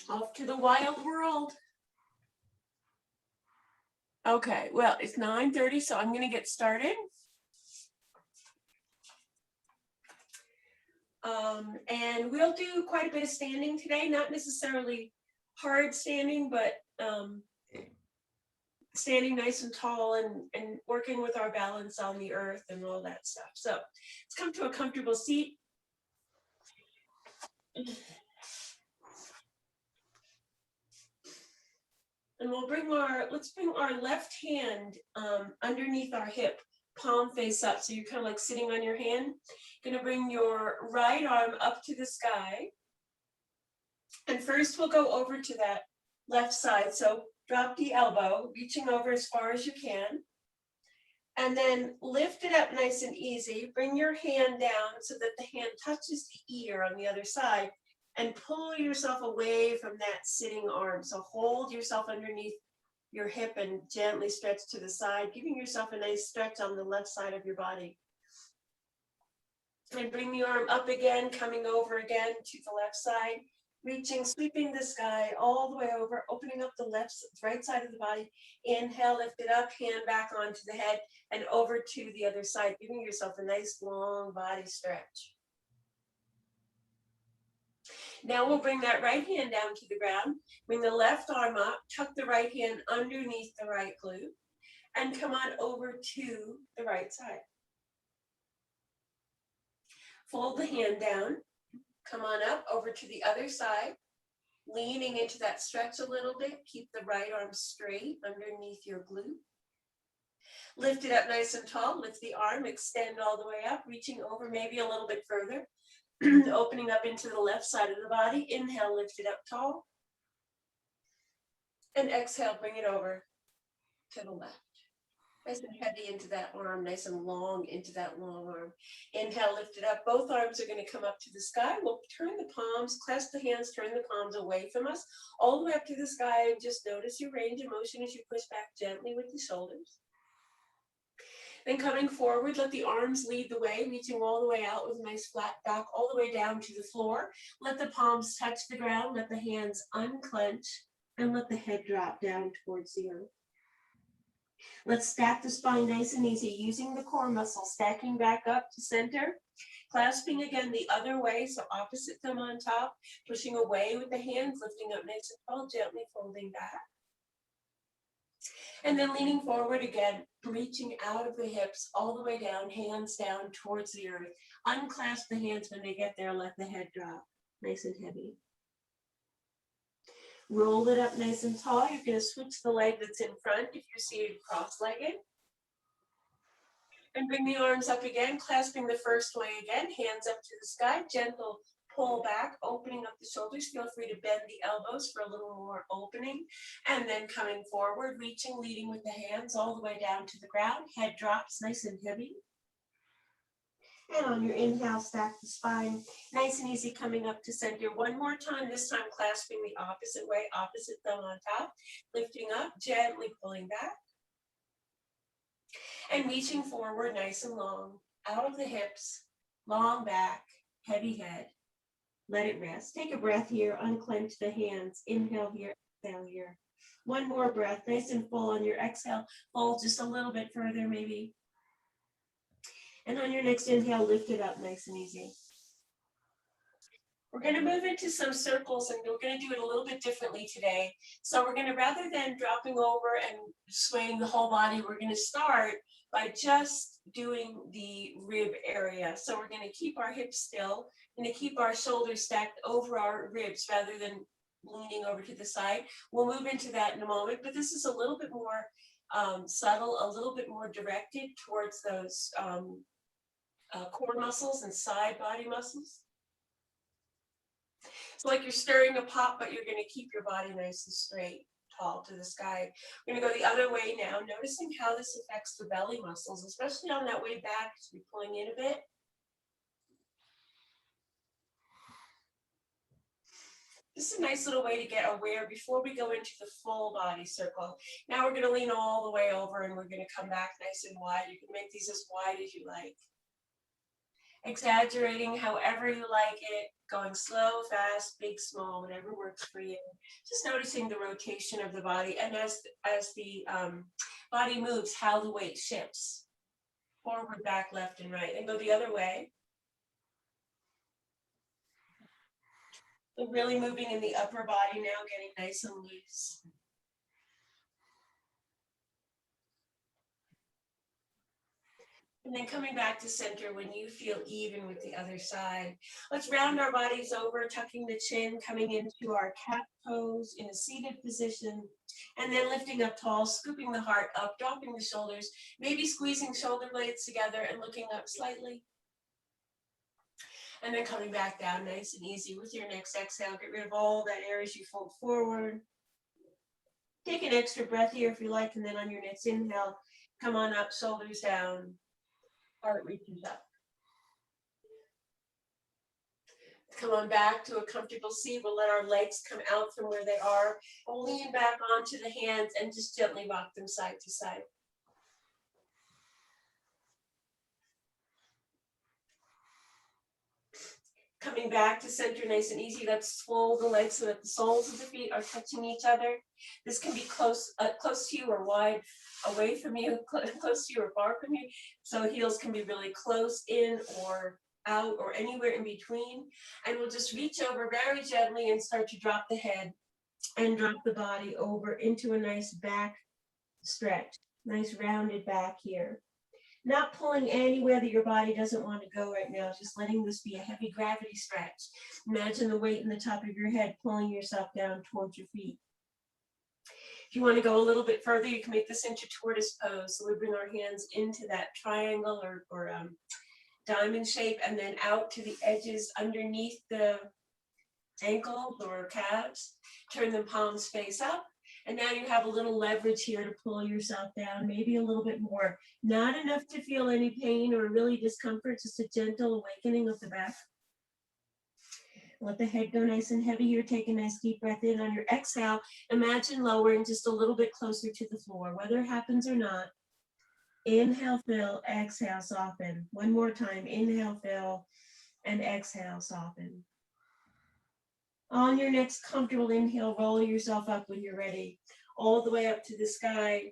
Off to the wild world. Okay, well, it's 9:30, so I'm going to get started. And we'll do quite a bit of standing today, not necessarily hard standing, but standing nice and tall and working with our balance on the earth and all that stuff. So let's come to a comfortable seat. And let's bring our left hand underneath our hip, palm face up. So you're kind of like sitting on your hand. Gonna bring your right arm up to the sky. And first we'll go over to that left side. So drop the elbow, reaching over as far as you can. And then lift it up nice and easy. Bring your hand down so that the hand touches the ear on the other side. And pull yourself away from that sitting arm. So hold yourself underneath your hip and gently stretch to the side, giving yourself a nice stretch on the left side of your body. And bring the arm up again, coming over again to the left side, reaching, sweeping the sky all the way over, opening up the right side of the body. Inhale, lift it up, hand back onto the head and over to the other side, giving yourself a nice long body stretch. Now we'll bring that right hand down to the ground, bring the left arm up, tuck the right hand underneath the right glute, and come on over to the right side. Fold the hand down, come on up over to the other side, leaning into that stretch a little bit, keep the right arm straight underneath your glute. Lift it up nice and tall, lift the arm, extend all the way up, reaching over maybe a little bit further. Opening up into the left side of the body. Inhale, lift it up tall. And exhale, bring it over to the left. Nice and heavy into that arm, nice and long into that long arm. Inhale, lift it up. Both arms are going to come up to the sky. We'll turn the palms, clasp the hands, turn the palms away from us, all the way up to the sky. And just notice your range of motion as you push back gently with the shoulders. Then coming forward, let the arms lead the way, reaching all the way out with a nice flat back, all the way down to the floor. Let the palms touch the ground, let the hands unclench, and let the head drop down towards the earth. Let's stack the spine nice and easy, using the core muscle, stacking back up to center, clasping again the other way, so opposite thumb on top, pushing away with the hands, lifting up nice and tall, gently folding back. And then leaning forward again, reaching out of the hips all the way down, hands down towards the earth. Unclasp the hands when they get there, let the head drop, nice and heavy. Roll it up nice and tall. You're going to switch the leg that's in front if you're seated cross-legged. And bring the arms up again, clasping the first way again, hands up to the sky, gentle pull back, opening up the shoulders. Feel free to bend the elbows for a little more opening. And then coming forward, reaching, leading with the hands all the way down to the ground. Head drops nice and heavy. And on your inhale, stack the spine. Nice and easy coming up to center. One more time, this time clasping the opposite way, opposite thumb on top. Lifting up, gently pulling back. And reaching forward nice and long. Out of the hips, long back, heavy head. Let it rest. Take a breath here. Unclench the hands. Inhale here. Exhale here. One more breath. Nice and full on your exhale. Fold just a little bit further maybe. And on your next inhale, lift it up nice and easy. We're going to move into some circles and we're going to do it a little bit differently today. So we're going to, rather than dropping over and swaying the whole body, we're going to start by just doing the rib area. So we're going to keep our hips still. We're going to keep our shoulders stacked over our ribs rather than leaning over to the side. We'll move into that in a moment, but this is a little bit more subtle, a little bit more directed towards those core muscles and side body muscles. It's like you're stirring a pot, but you're going to keep your body nice and straight, tall to the sky. We're going to go the other way now, noticing how this affects the belly muscles, especially on that way back as we're pulling in a bit. This is a nice little way to get aware before we go into the full body circle. Now we're going to lean all the way over and we're going to come back nice and wide. You can make these as wide as you like. Exaggerating however you like it. going slow, fast, big, small, whatever works for you. Just noticing the rotation of the body, and as the body moves, how the weight shifts forward, back, left, and right, and go the other way. So really moving in the upper body now, getting nice and loose. And then coming back to center when you feel even with the other side. Let's round our bodies over, tucking the chin, coming into our cat pose in a seated position, and then lifting up tall, scooping the heart up, dropping the shoulders, maybe squeezing shoulder blades together and looking up slightly. And then coming back down nice and easy with your next exhale. Get rid of all that air as you fold forward. Take an extra breath here if you like, and then on your next inhale, come on up, shoulders down. Heart reaches up. Come on back to a comfortable seat. We'll let our legs come out from where they are. We'll lean back onto the hands and just gently rock them side to side. Coming back to center nice and easy. Let's fold the legs so that the soles of the feet are touching each other. This can be close to you or wide away from you, close to you or far from you. So heels can be really close in or out or anywhere in between. And we'll just reach over very gently and start to drop the head and drop the body over into a nice back stretch. Nice rounded back here. Not pulling anywhere that your body doesn't want to go right now, just letting this be a heavy gravity stretch. Imagine the weight in the top of your head pulling yourself down towards your feet. If you want to go a little bit further, you can make this into tortoise pose. So we bring our hands into that triangle or diamond shape and then out to the edges underneath the ankles or calves. Turn the palms face up. And now you have a little leverage here to pull yourself down, maybe a little bit more. Not enough to feel any pain or really discomfort, just a gentle awakening of the back. Let the head go nice and heavy here. Take a nice deep breath in. On your exhale, imagine lowering just a little bit closer to the floor, whether it happens or not. Inhale, fill, exhale, soften. One more time, inhale, fill, and exhale, soften. On your next comfortable inhale, roll yourself up when you're ready, all the way up to the sky.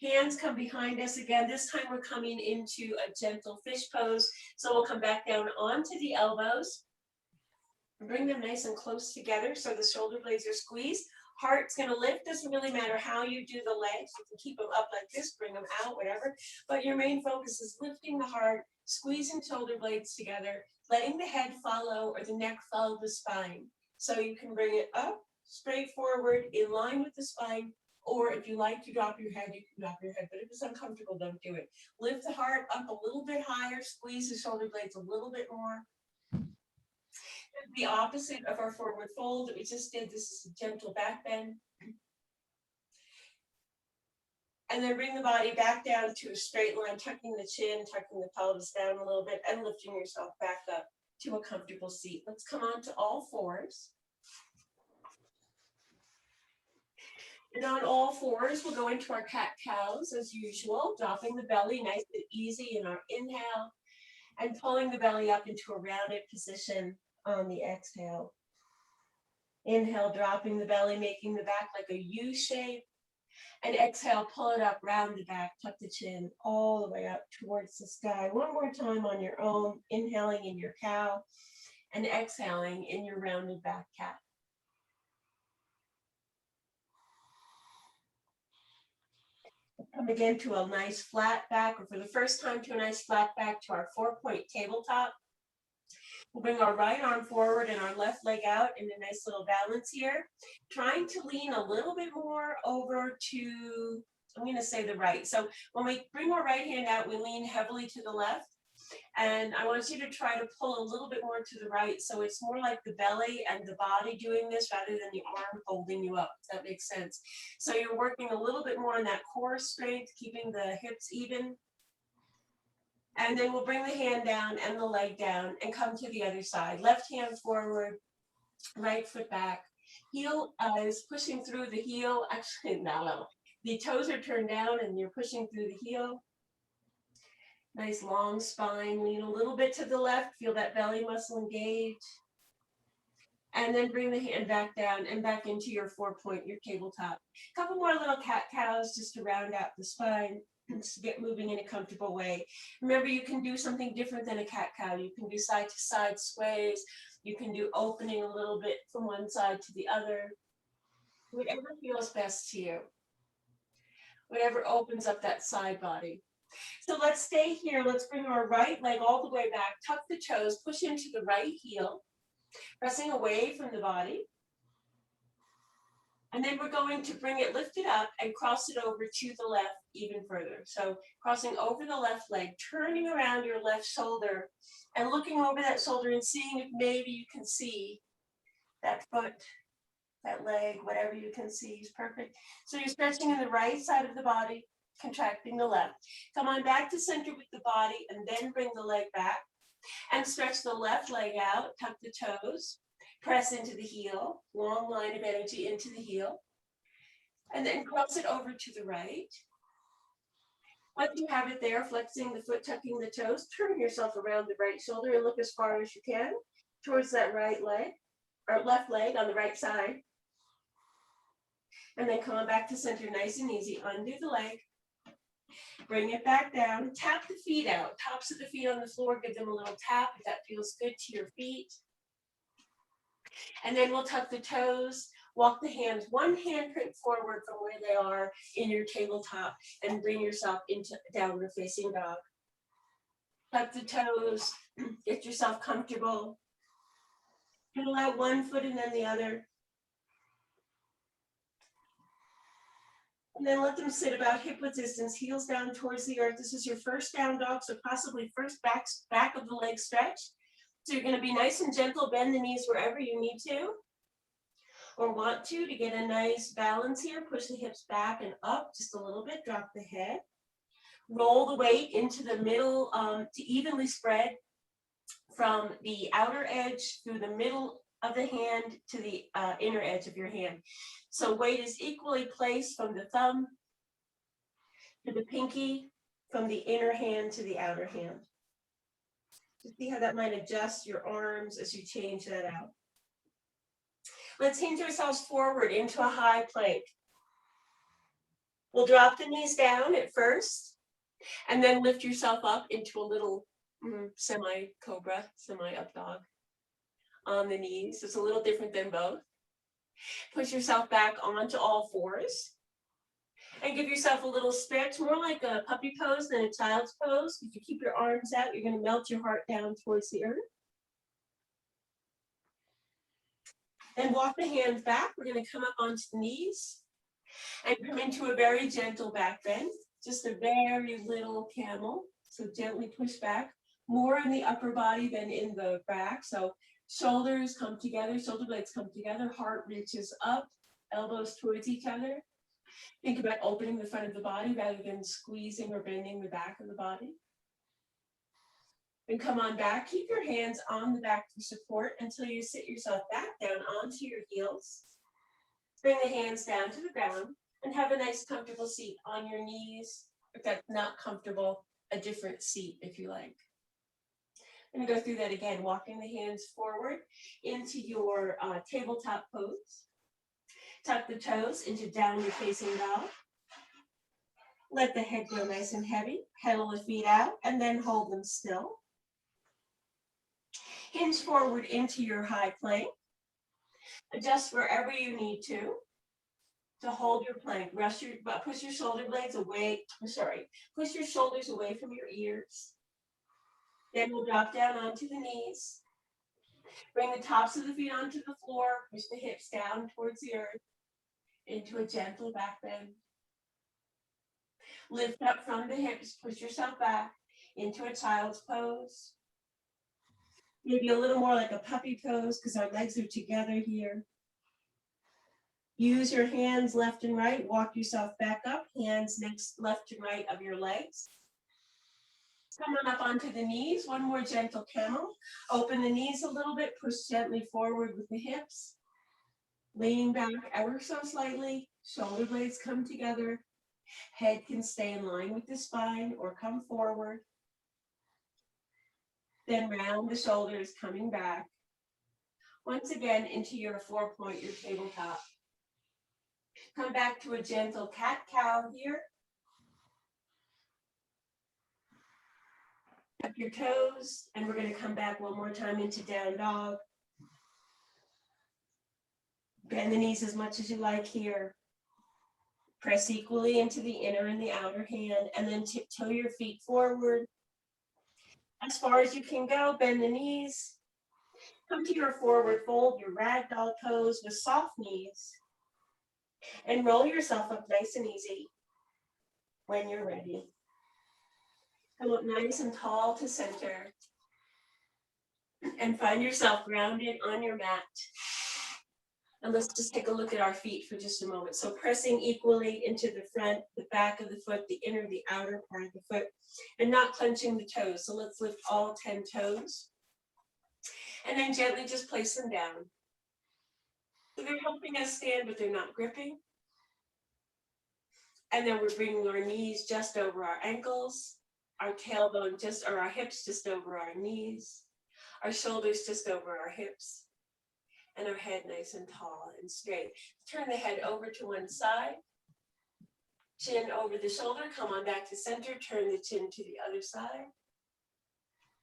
Hands come behind us again. This time we're coming into a gentle fish pose. So we'll come back down onto the elbows. Bring them nice and close together so the shoulder blades are squeezed. Heart's going to lift. Doesn't really matter how you do the legs. You can keep them up like this, bring them out, whatever. But your main focus is lifting the heart, squeezing shoulder blades together, letting the head follow or the neck follow the spine. So you can bring it up, straight forward, in line with the spine, or if you like to drop your head, you can drop your head, but if it's uncomfortable, don't do it. Lift the heart up a little bit higher, squeeze the shoulder blades a little bit more. The opposite of our forward fold that we just did, this is a gentle back bend. And then bring the body back down to a straight line, tucking the chin, tucking the pelvis down a little bit, and lifting yourself back up to a comfortable seat. Let's come on to all fours. And on all fours, we'll go into our cat-cows as usual, dropping the belly nice and easy in our inhale and pulling the belly up into a rounded position on the exhale. Inhale, dropping the belly, making the back like a U shape. And exhale, pull it up, round the back, tuck the chin all the way up towards the sky. One more time on your own, inhaling in your cow and exhaling in your rounded back cat. Come again to a nice flat back, or for the first time to a nice flat back to our 4-point tabletop. We'll bring our right arm forward and our left leg out in a nice little balance here. Trying to lean a little bit more over to, I'm going to say the right. So when we bring our right hand out, we lean heavily to the left. And I want you to try to pull a little bit more to the right. So it's more like the belly and the body doing this rather than the arm holding you up, if that makes sense. So you're working a little bit more on that core strength, keeping the hips even. And then we'll bring the hand down and the leg down and come to the other side. Left hand forward, right foot back. Heel is pushing through the heel. Actually, no. The toes are turned down and you're pushing through the heel. Nice long spine. Lean a little bit to the left. Feel that belly muscle engage. And then bring the hand back down and back into your 4-point, your tabletop. A couple more little cat-cows just to round out the spine and to get moving in a comfortable way. Remember, you can do something different than a cat-cow. You can do side-to-side sways. You can do opening a little bit from one side to the other. Whatever feels best to you. Whatever opens up that side body. So let's stay here. Let's bring our right leg all the way back. Tuck the toes, push into the right heel, pressing away from the body. And then we're going to bring it lifted up and cross it over to the left even further. So crossing over the left leg, turning around your left shoulder and looking over that shoulder and seeing if maybe you can see that foot, that leg, whatever you can see is perfect. So you're stretching in the right side of the body, contracting the left. Come on back to center with the body and then bring the leg back and stretch the left leg out, tuck the toes. Press into the heel, long line of energy into the heel, and then cross it over to the right. Once you have it there, flexing the foot, tucking the toes, turn yourself around the right shoulder and look as far as you can towards that right leg, or left leg on the right side. And then come on back to center, nice and easy, undo the leg, bring it back down, tap the feet out, tops of the feet on the floor, give them a little tap if that feels good to your feet. And then we'll tuck the toes, walk the hands one handprint forward from where they are in your tabletop and bring yourself into downward facing dog. Tuck the toes, get yourself comfortable. Pedal out one foot and then the other. And then let them sit about hip width distance, heels down towards the earth. This is your first down dog, so possibly first back of the leg stretch. So you're going to be nice and gentle, bend the knees wherever you need to or want to get a nice balance here. Push the hips back and up just a little bit, drop the head. Roll the weight into the middle to evenly spread from the outer edge through the middle of the hand to the inner edge of your hand. So weight is equally placed from the thumb to the pinky, from the inner hand to the outer hand. To see how that might adjust your arms as you change that out. Let's hinge ourselves forward into a high plank. We'll drop the knees down at first, and then lift yourself up into a little semi-cobra, semi-up dog on the knees. It's a little different than both. Push yourself back onto all fours. And give yourself a little stretch, more like a puppy pose than a child's pose. If you keep your arms out, you're going to melt your heart down towards the earth. Then walk the hands back. We're going to come up onto the knees and come into a very gentle back bend, just a very little camel. So gently push back, more in the upper body than in the back. So shoulders come together, shoulder blades come together, heart reaches up, elbows towards each other. Think about opening the front of the body rather than squeezing or bending the back of the body. And come on back, keep your hands on the back for support until you sit yourself back down onto your heels. Bring the hands down to the ground and have a nice comfortable seat on your knees. If that's not comfortable, a different seat if you like. I'm gonna go through that again, walking the hands forward into your tabletop pose. Tuck the toes into downward facing dog. Let the head go nice and heavy. Pedal the feet out and then hold them still. Hinge forward into your high plank. Adjust wherever you need to hold your plank. Push your shoulder blades away. Push your shoulders away from your ears. Then we'll drop down onto the knees. Bring the tops of the feet onto the floor. Push the hips down towards the earth into a gentle back bend. Lift up from the hips. Push yourself back into a child's pose. Maybe a little more like a puppy pose because our legs are together here. Use your hands left and right. Walk yourself back up. Hands next, left and right of your legs. Come on up onto the knees. One more gentle camel. Open the knees a little bit. Push gently forward with the hips. Leaning back ever so slightly. Shoulder blades come together. Head can stay in line with the spine or come forward. Then round the shoulders, coming back. Once again, into your 4-point, your tabletop. Come back to a gentle cat-cow here. Up your toes, and we're going to come back one more time into down dog. Bend the knees as much as you like here. Press equally into the inner and the outer hand, and then tiptoe your feet forward. As far as you can go, bend the knees. Come to your forward fold, your ragdoll pose with soft knees. And roll yourself up nice and easy when you're ready. Come up nice and tall to center. And find yourself grounded on your mat. And let's just take a look at our feet for just a moment. So pressing equally into the front, the back of the foot, the inner, the outer part of the foot, and not clenching the toes. So let's lift all 10 toes. And then gently just place them down. So they're helping us stand, but they're not gripping. And then we're bringing our knees just over our ankles, our tailbone just, or our hips just over our knees, our shoulders just over our hips, and our head nice and tall and straight. Turn the head over to one side, chin over the shoulder, come on back to center, turn the chin to the other side.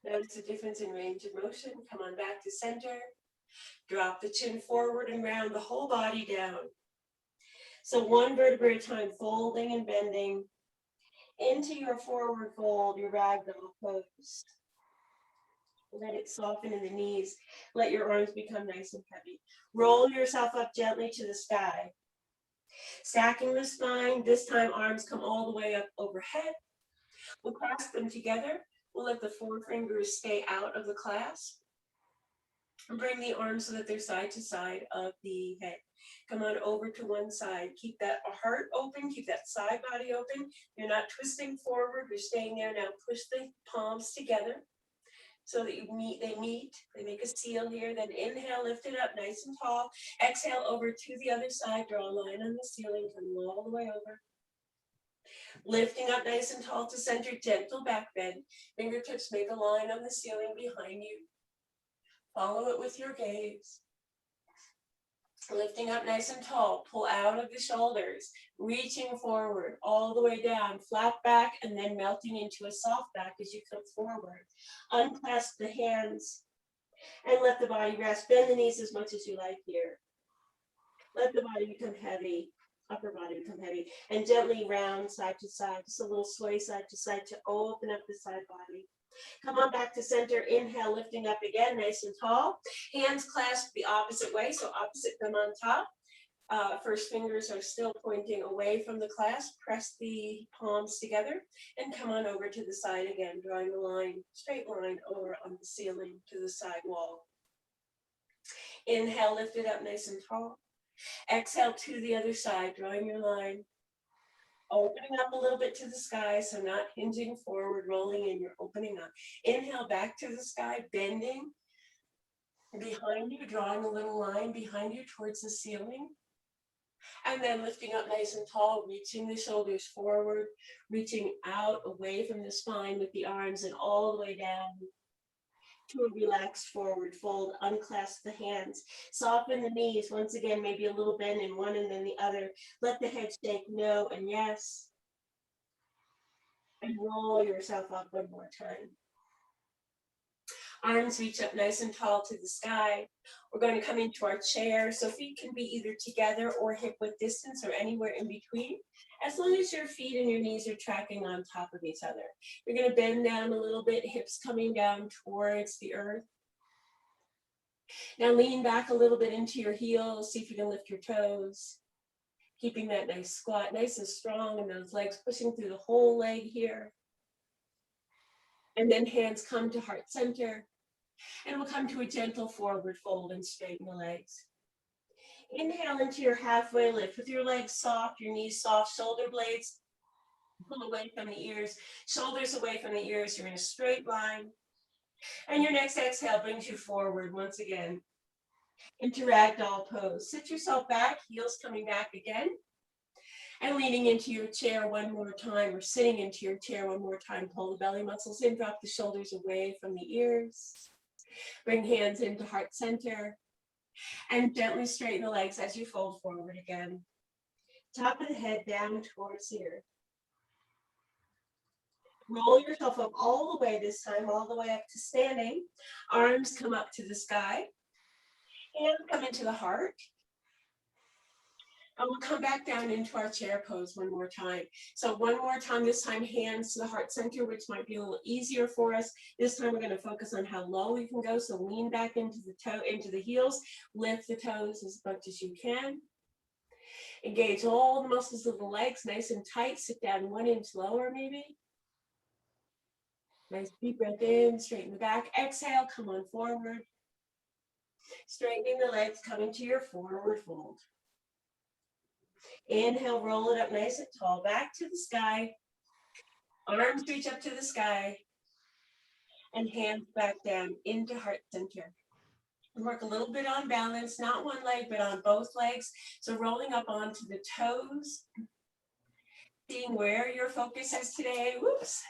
Notice the difference in range of motion, come on back to center, drop the chin forward and round the whole body down. So one vertebra at a time, folding and bending into your forward fold, your ragdoll pose. Let it soften in the knees. Let your arms become nice and heavy. Roll yourself up gently to the sky. Stacking the spine, this time arms come all the way up overhead. We'll clasp them together. We'll let the forefingers stay out of the clasp. And bring the arms so that they're side to side of the head. Come on over to one side. Keep that heart open, keep that side body open. You're not twisting forward, you're staying there. Now push the palms together so that they make a seal here. Then inhale, lift it up nice and tall. Exhale over to the other side, draw a line on the ceiling, come all the way over. Lifting up nice and tall to center, gentle back bend. Fingertips make a line on the ceiling behind you. Follow it with your gaze. Lifting up nice and tall, pull out of the shoulders, reaching forward all the way down, flat back, and then melting into a soft back as you come forward. Unclasp the hands and let the body rest. Bend the knees as much as you like here. Let the body become heavy, upper body become heavy, and gently round side to side, just a little sway side to side to open up the side body. Come on back to center, inhale, lifting up again, nice and tall. Hands clasped the opposite way, so opposite thumb on top. First fingers are still pointing away from the clasp. Press the palms together and come on over to the side again, drawing a line, straight line over on the ceiling to the side wall. Inhale, lift it up nice and tall. Exhale to the other side, drawing your line. Opening up a little bit to the sky, so not hinging forward, rolling in, you're opening up. Inhale back to the sky, bending behind you, drawing a little line behind you towards the ceiling. And then lifting up nice and tall, reaching the shoulders forward, reaching out away from the spine with the arms and all the way down to a relaxed forward fold. Unclasp the hands, soften the knees. Once again, maybe a little bend in one and then the other. Let the head shake no and yes. And roll yourself up one more time. Arms reach up nice and tall to the sky. We're going to come into our chair. So feet can be either together or hip width distance or anywhere in between, as long as your feet and your knees are tracking on top of each other. You're going to bend down a little bit, hips coming down towards the earth. Now lean back a little bit into your heels. See if you can lift your toes. Keeping that nice squat, nice and strong, and those legs pushing through the whole leg here. And then hands come to heart center. And we'll come to a gentle forward fold and straighten the legs. Inhale into your halfway lift with your legs soft, your knees soft, shoulder blades pull away from the ears, shoulders away from the ears. You're in a straight line. And your next exhale brings you forward once again into ragdoll pose. Sit yourself back, heels coming back again. And leaning into your chair one more time, or sitting into your chair one more time. Pull the belly muscles in, drop the shoulders away from the ears. Bring hands into heart center. And gently straighten the legs as you fold forward again. Top of the head down towards the earth. Roll yourself up all the way this time, all the way up to standing. Arms come up to the sky. Hands come into the heart. And we'll come back down into our chair pose one more time. So one more time, this time hands to the heart center, which might be a little easier for us. This time we're going to focus on how low we can go. So lean back into the heels, lift the toes as much as you can. Engage all the muscles of the legs, nice and tight. Sit down 1 inch lower maybe. Nice deep breath in, straighten the back. Exhale, come on forward. Straightening the legs, coming to your forward fold. Inhale, roll it up nice and tall, back to the sky. Arms reach up to the sky. And hands back down into heart center. And work a little bit on balance, not one leg, but on both legs. So rolling up onto the toes. Seeing where your focus is today. Whoops.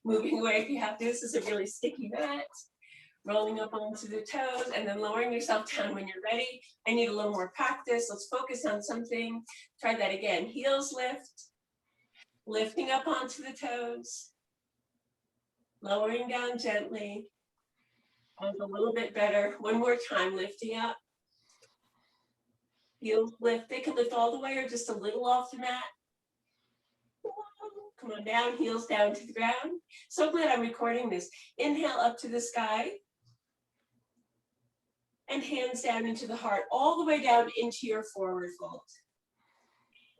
Moving away if you have to. This is a really sticky mat. Rolling up onto the toes and then lowering yourself down when you're ready. I need a little more practice. Let's focus on something. Try that again. Heels lift. Lifting up onto the toes. Lowering down gently. And a little bit better. One more time. Lifting up. Heels lift. They can lift all the way or just a little off the mat. Come on down. Heels down to the ground. So glad I'm recording this. Inhale up to the sky. And hands down into the heart, all the way down into your forward fold.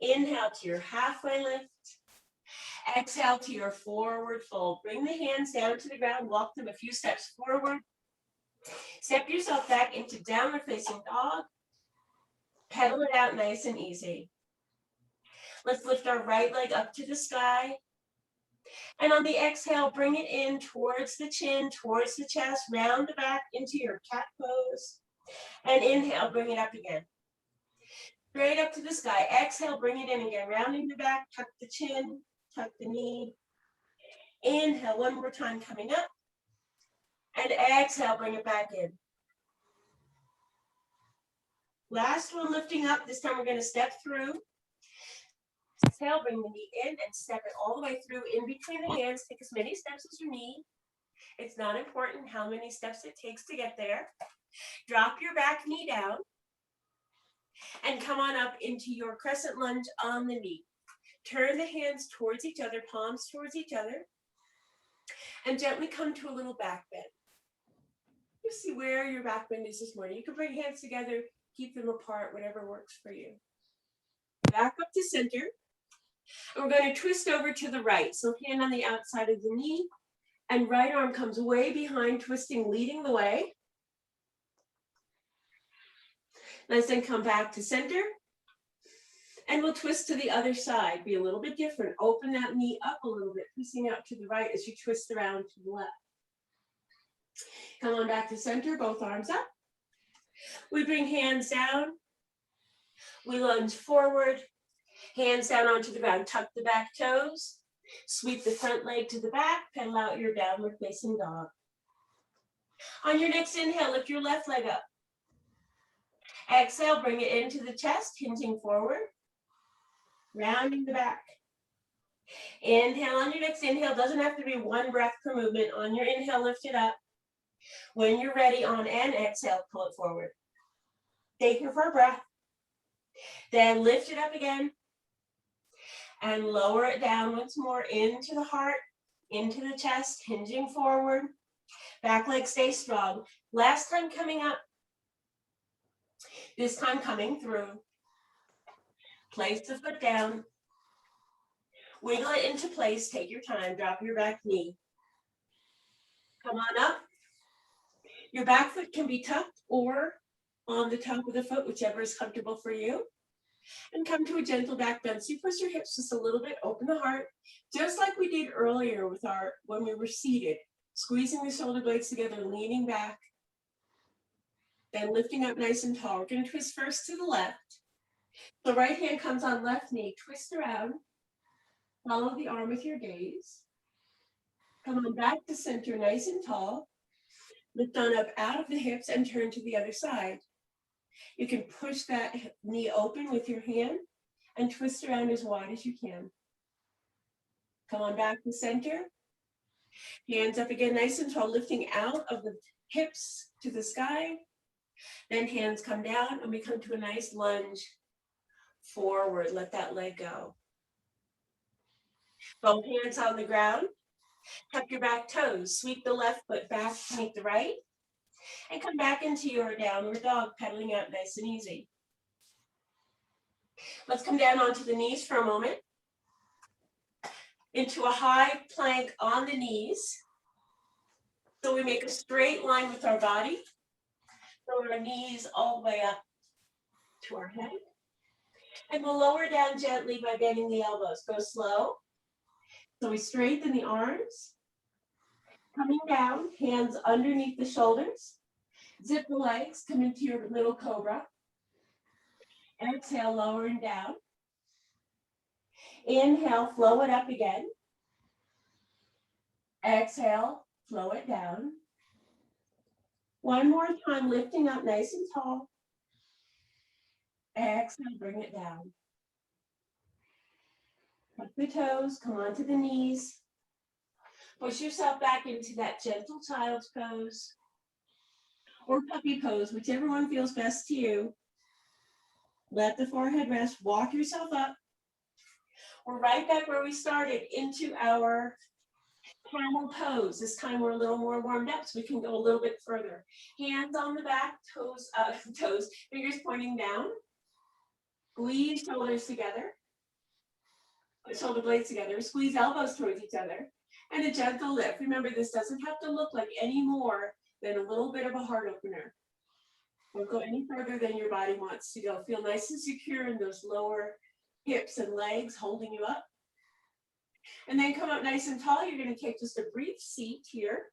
Inhale to your halfway lift. Exhale to your forward fold. Bring the hands down to the ground, walk them a few steps forward. Step yourself back into downward facing dog. Pedal it out nice and easy. Let's lift our right leg up to the sky. And on the exhale, bring it in towards the chin, towards the chest, round the back into your cat pose. And inhale, bring it up again. Straight up to the sky. Exhale, bring it in again, rounding the back, tuck the chin, tuck the knee. Inhale, one more time, coming up. And exhale, bring it back in. Last one, lifting up. This time we're going to step through. Exhale, bring the knee in and step it all the way through in between the hands. Take as many steps as you need. It's not important how many steps it takes to get there. Drop your back knee down. And come on up into your crescent lunge on the knee. Turn the hands towards each other, palms towards each other. And gently come to a little back bend. You see where your back bend is this morning. You can bring hands together, keep them apart, whatever works for you. Back up to center. And we're going to twist over to the right. So hand on the outside of the knee. And right arm comes way behind, twisting, leading the way. Let's then come back to center. And we'll twist to the other side. Be a little bit different. Open that knee up a little bit, twisting out to the right as you twist around to the left. Come on back to center, both arms up. We bring hands down. We lunge forward. Hands down onto the ground. Tuck the back toes. Sweep the front leg to the back. Pedal out your downward facing dog. On your next inhale, lift your left leg up. Exhale, bring it into the chest, hinging forward. Rounding the back. Inhale on your next inhale. Doesn't have to be one breath per movement. On your inhale, lift it up. When you're ready, on an exhale, pull it forward. Take your full breath. Then lift it up again. And lower it down once more into the heart, into the chest, hinging forward. Back leg stay strong. Last time coming up. This time coming through. Place the foot down. Wiggle it into place. Take your time. Drop your back knee. Come on up. Your back foot can be tucked or on the top of the foot, whichever is comfortable for you. And come to a gentle back bend. So you push your hips just a little bit, open the heart, just like we did earlier with when we were seated. Squeezing the shoulder blades together, leaning back. Then lifting up nice and tall. We're going to twist first to the left. The right hand comes on left knee. Twist around. Follow the arm with your gaze. Come on back to center, nice and tall. Lift on up out of the hips and turn to the other side. You can push that knee open with your hand and twist around as wide as you can. Come on back to center. Hands up again, nice and tall, lifting out of the hips to the sky. Then hands come down and we come to a nice lunge forward. Let that leg go. Both hands on the ground. Tuck your back toes. Sweep the left foot back to meet the right. And come back into your downward dog, pedaling out nice and easy. Let's come down onto the knees for a moment. Into a high plank on the knees. So we make a straight line with our body. Throw our knees all the way up to our head. And we'll lower down gently by bending the elbows. Go slow. So we straighten the arms. Coming down, hands underneath the shoulders. Zip the legs, come into your little cobra. Exhale, lowering down. Inhale, flow it up again. Exhale, flow it down. One more time, lifting up nice and tall. Exhale, bring it down. Tuck the toes, come onto the knees. Push yourself back into that gentle child's pose or puppy pose, whichever one feels best to you. Let the forehead rest, walk yourself up. We're right back where we started into our camel pose. This time we're a little more warmed up, so we can go a little bit further. Hands on the back, toes, fingers pointing down. Squeeze shoulders together. Shoulder blades together. Squeeze elbows towards each other. And a gentle lift. Remember, this doesn't have to look like any more than a little bit of a heart opener. Don't go any further than your body wants to go. Feel nice and secure in those lower hips and legs holding you up. And then come up nice and tall. You're going to take just a brief seat here,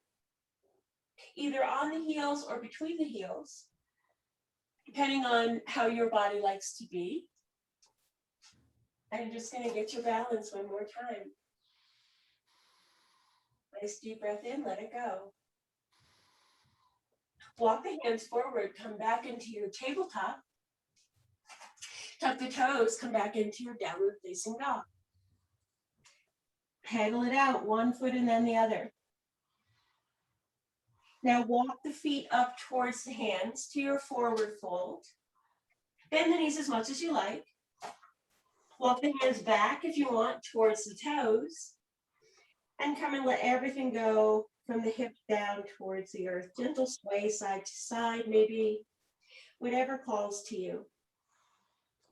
either on the heels or between the heels, depending on how your body likes to be. And you're just going to get your balance one more time. Nice deep breath in, let it go. Walk the hands forward, come back into your tabletop. Tuck the toes, come back into your downward facing dog. Pedal it out, one foot and then the other. Now walk the feet up towards the hands to your forward fold. Bend the knees as much as you like. Walk the hands back if you want towards the toes. And come and let everything go from the hips down towards the earth. Gentle sway side to side, maybe whatever calls to you.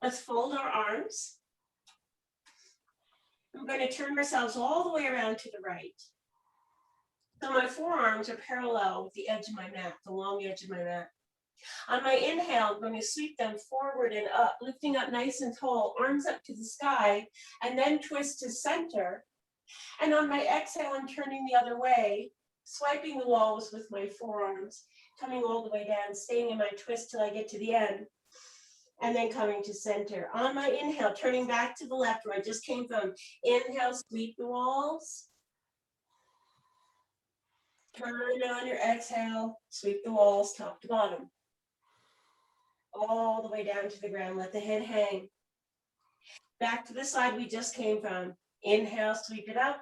Let's fold our arms. We're going to turn ourselves all the way around to the right. So my forearms are parallel with the edge of my mat, the long edge of my mat. On my inhale, I'm going to sweep them forward and up, lifting up nice and tall, arms up to the sky, and then twist to center. And on my exhale, I'm turning the other way, swiping the walls with my forearms, coming all the way down, staying in my twist till I get to the end, and then coming to center. On my inhale, turning back to the left where I just came from. Inhale, sweep the walls. Turn on your exhale, sweep the walls top to bottom. All the way down to the ground, let the head hang. Back to the side we just came from. Inhale, sweep it up.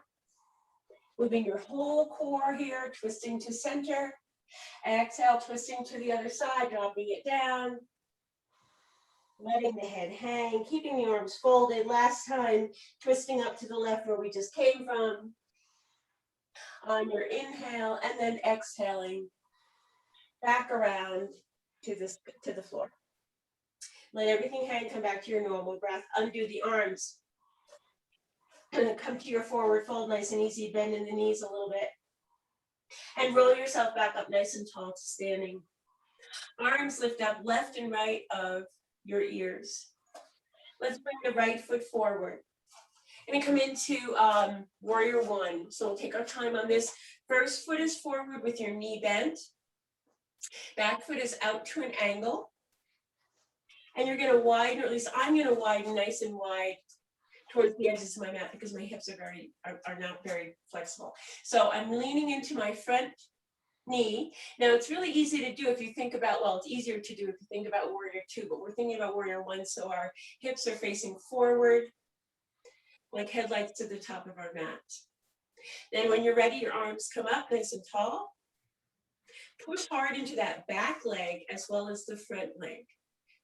Moving your whole core here, twisting to center. Exhale, twisting to the other side, dropping it down. Letting the head hang, keeping the arms folded. Last time, twisting up to the left where we just came from. On your inhale, and then exhaling back around to the floor. Let everything hang, come back to your normal breath. Undo the arms. Come to your forward fold, nice and easy. Bend in the knees a little bit. And roll yourself back up nice and tall to standing. Arms lift up left and right of your ears. Let's bring the right foot forward. Going to come into warrior one. So we'll take our time on this. First foot is forward with your knee bent. Back foot is out to an angle. And you're going to widen, or at least I'm going to widen nice and wide towards the edges of my mat because my hips are not very flexible. So I'm leaning into my front knee. Now it's really easy to do if you think about, well, it's easier to do if you think about warrior two, but we're thinking about warrior one. So our hips are facing forward, like headlights to the top of our mat. Then when you're ready, your arms come up nice and tall. Push hard into that back leg as well as the front leg.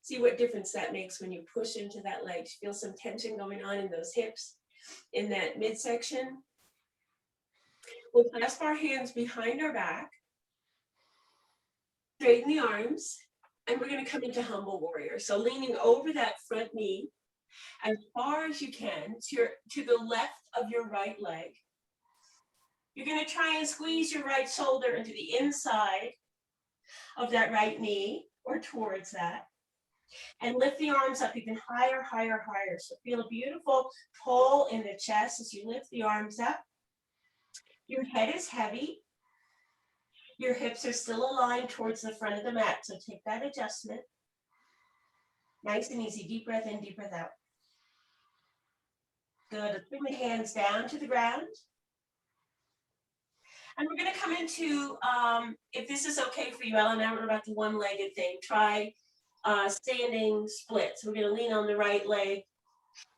See what difference that makes when you push into that leg. Feel some tension going on in those hips, in that midsection. We'll clasp our hands behind our back, straighten the arms, and we're going to come into humble warrior. So leaning over that front knee as far as you can to the left of your right leg. You're going to try and squeeze your right shoulder into the inside of that right knee or towards that. And lift the arms up even higher, higher, higher. So feel a beautiful pull in the chest as you lift the arms up. Your head is heavy. Your hips are still aligned towards the front of the mat. So take that adjustment. Nice and easy. Deep breath in, deep breath out. Good. Bring the hands down to the ground. And we're going to come into, if this is okay for you, Ellen, I don't know about the one-legged thing. Try standing splits. We're going to lean on the right leg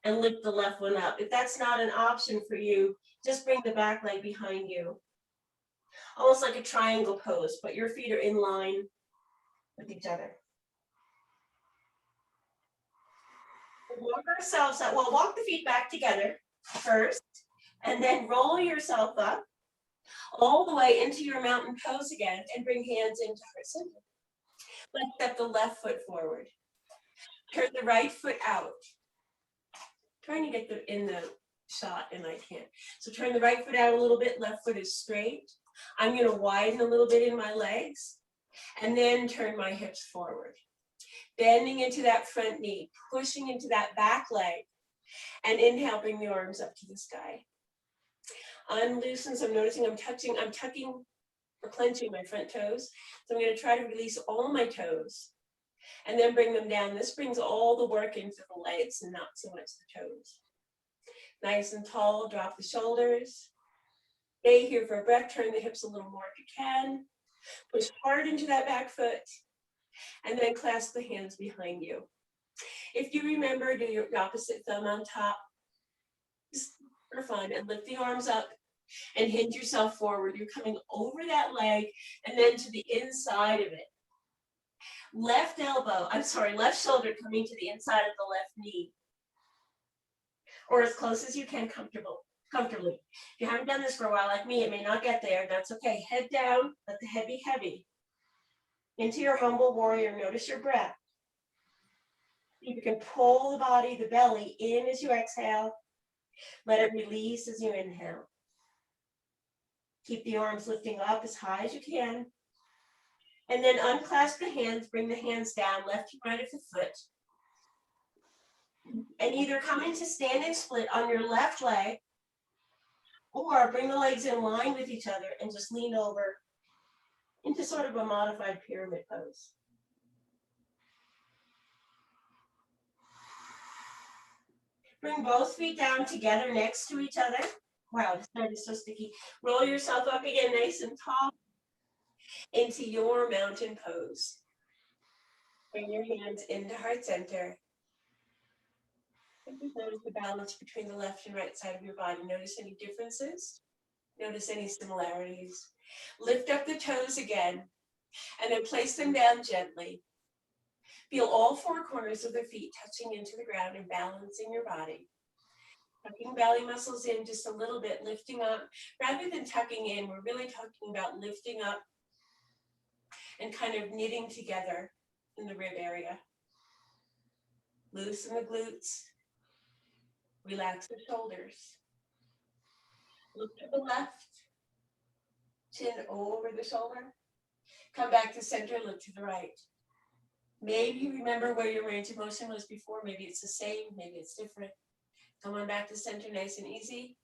and lift the left one up. If that's not an option for you, just bring the back leg behind you. Almost like a triangle pose, but your feet are in line with each other. We'll walk ourselves up. We'll walk the feet back together first, and then roll yourself up all the way into your mountain pose again, and bring hands into heart center. Let's step the left foot forward. Turn the right foot out. Trying to get in the shot and I can't. So turn the right foot out a little bit, left foot is straight. I'm going to widen a little bit in my legs and then turn my hips forward. Bending into that front knee, pushing into that back leg, and inhale, bring the arms up to the sky. Unloosen, so I'm noticing I'm tucking or clenching my front toes. So I'm going to try to release all my toes and then bring them down. This brings all the work into the legs and not so much the toes. Nice and tall, drop the shoulders. Stay here for a breath, turn the hips a little more if you can. Push hard into that back foot and then clasp the hands behind you. If you remember, do your opposite thumb on top, just for fun, and lift the arms up and hinge yourself forward. You're coming over that leg and then to the inside of it. Left shoulder coming to the inside of the left knee. Or as close as you can comfortably. If you haven't done this for a while like me, it may not get there. That's okay. Head down, let the head be heavy. Into your humble warrior, notice your breath. You can pull the body, the belly in as you exhale. Let it release as you inhale. Keep the arms lifting up as high as you can. And then unclasp the hands, bring the hands down, left to right of the foot. And either come into standing split on your left leg, or bring the legs in line with each other and just lean over into sort of a modified pyramid pose. Bring both feet down together next to each other. Wow, this side is so sticky. Roll yourself up again nice and tall into your mountain pose. Bring your hands into heart center. Notice the balance between the left and right side of your body. Notice any differences. Notice any similarities. Lift up the toes again and then place them down gently. Feel all four corners of the feet touching into the ground and balancing your body. Tucking belly muscles in just a little bit, lifting up. Rather than tucking in, we're really talking about lifting up and kind of knitting together in the rib area. Loosen the glutes. Relax the shoulders. Look to the left. Chin over the shoulder. Come back to center, look to the right. Maybe you remember where your range of motion was before. Maybe it's the same, maybe it's different. Come on back to center, nice and easy.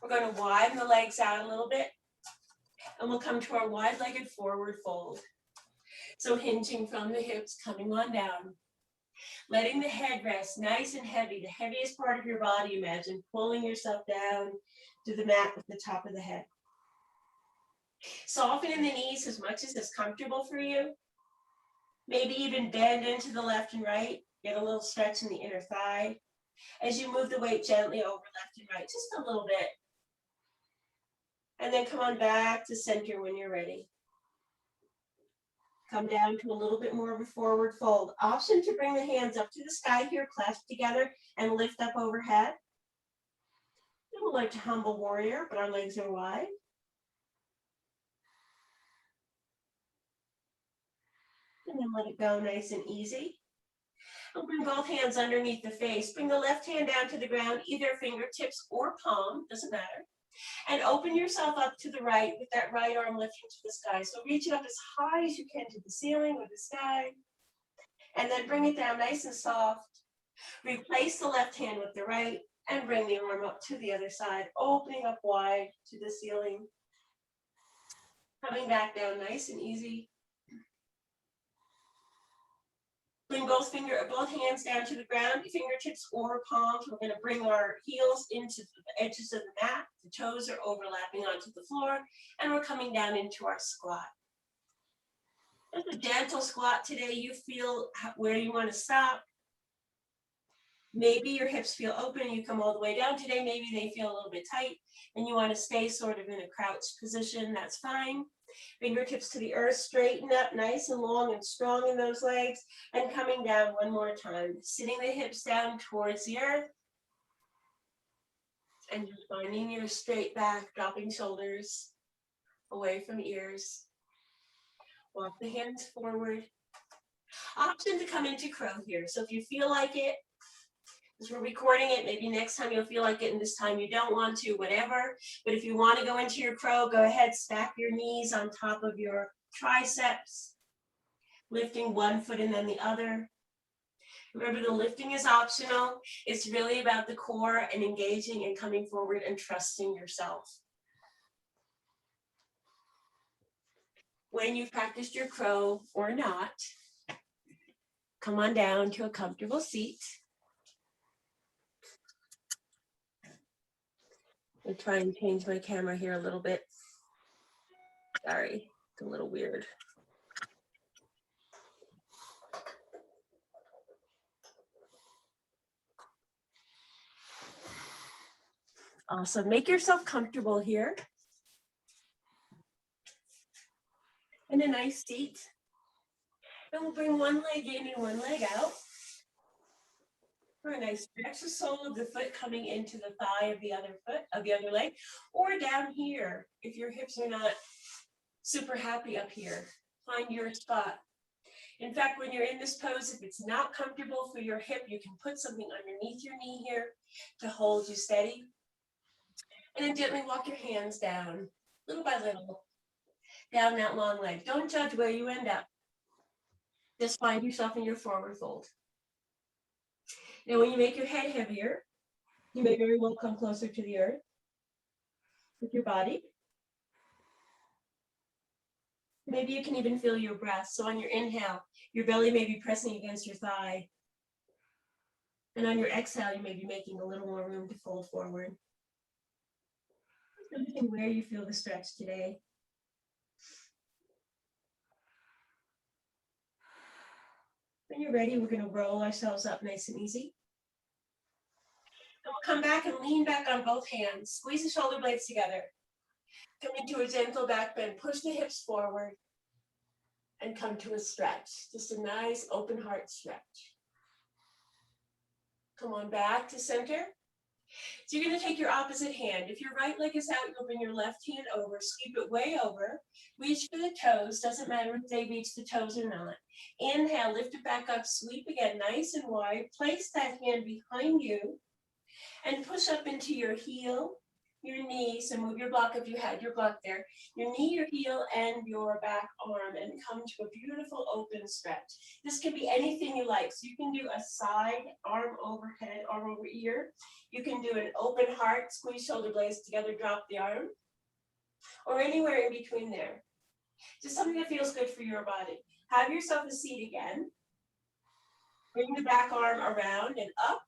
We're going to widen the legs out a little bit. And we'll come to our wide-legged forward fold. So hinging from the hips, coming on down. Letting the head rest nice and heavy, the heaviest part of your body, imagine pulling yourself down to the mat with the top of the head. Soften in the knees as much as is comfortable for you. Maybe even bend into the left and right. Get a little stretch in the inner thigh. As you move the weight gently over left and right, just a little bit. And then come on back to center when you're ready. Come down to a little bit more of a forward fold. Option to bring the hands up to the sky here, clasp together and lift up overhead. A little like to humble warrior, but our legs are wide. And then let it go nice and easy. And bring both hands underneath the face. Bring the left hand down to the ground, either fingertips or palm, doesn't matter. And open yourself up to the right with that right arm lifting to the sky. So reach it up as high as you can to the ceiling or the sky. And then bring it down nice and soft. Replace the left hand with the right and bring the arm up to the other side, opening up wide to the ceiling. Coming back down nice and easy. Bring both hands down to the ground, fingertips or palms. We're going to bring our heels into the edges of the mat. The toes are overlapping onto the floor, and we're coming down into our squat. It's a gentle squat today. You feel where you want to stop. Maybe your hips feel open and you come all the way down today. Maybe they feel a little bit tight and you want to stay sort of in a crouched position. That's fine. Fingertips to the earth, straighten up nice and long and strong in those legs, and coming down one more time, sitting the hips down towards the earth, and just finding your straight back, dropping shoulders away from ears. Walk the hands forward. Option to come into crow here. So if you feel like it, as we're recording it, maybe next time you'll feel like it and this time you don't want to, whatever. But if you want to go into your crow, go ahead, stack your knees on top of your triceps, lifting one foot and then the other. Remember, the lifting is optional. It's really about the core and engaging and coming forward and trusting yourself. When you've practiced your crow or not, come on down to a comfortable seat. I'll try and change my camera here a little bit. Sorry, it's a little weird. Awesome. Make yourself comfortable here. In a nice seat. And we'll bring one leg in and one leg out. For a nice stretch, the sole of the foot coming into the thigh of the other foot, of the other leg, or down here if your hips are not super happy up here. Find your spot. In fact, when you're in this pose, if it's not comfortable for your hip, you can put something underneath your knee here to hold you steady. And then gently walk your hands down, little by little, down that long leg. Don't judge where you end up. Just find yourself in your forward fold. Now, when you make your head heavier, you may very well come closer to the earth with your body. Maybe you can even feel your breath. So on your inhale, your belly may be pressing against your thigh. And on your exhale, you may be making a little more room to fold forward. Noticing where you feel the stretch today. When you're ready, we're going to roll ourselves up nice and easy. And we'll come back and lean back on both hands. Squeeze the shoulder blades together. Come into a gentle back bend. Push the hips forward. And come to a stretch. Just a nice open heart stretch. Come on back to center. So you're going to take your opposite hand. If your right leg is out, you'll bring your left hand over, sweep it way over, reach for the toes, doesn't matter if they reach the toes or not. Inhale, lift it back up, sweep again, nice and wide. Place that hand behind you and push up into your heel, your knee. So move your block if you had your block there. Your knee, your heel, and your back arm, and come to a beautiful open stretch. This can be anything you like. So you can do a side, arm over head, arm over ear. You can do an open heart, squeeze shoulder blades together, drop the arm, or anywhere in between there. Just something that feels good for your body. Have yourself a seat again. Bring the back arm around and up.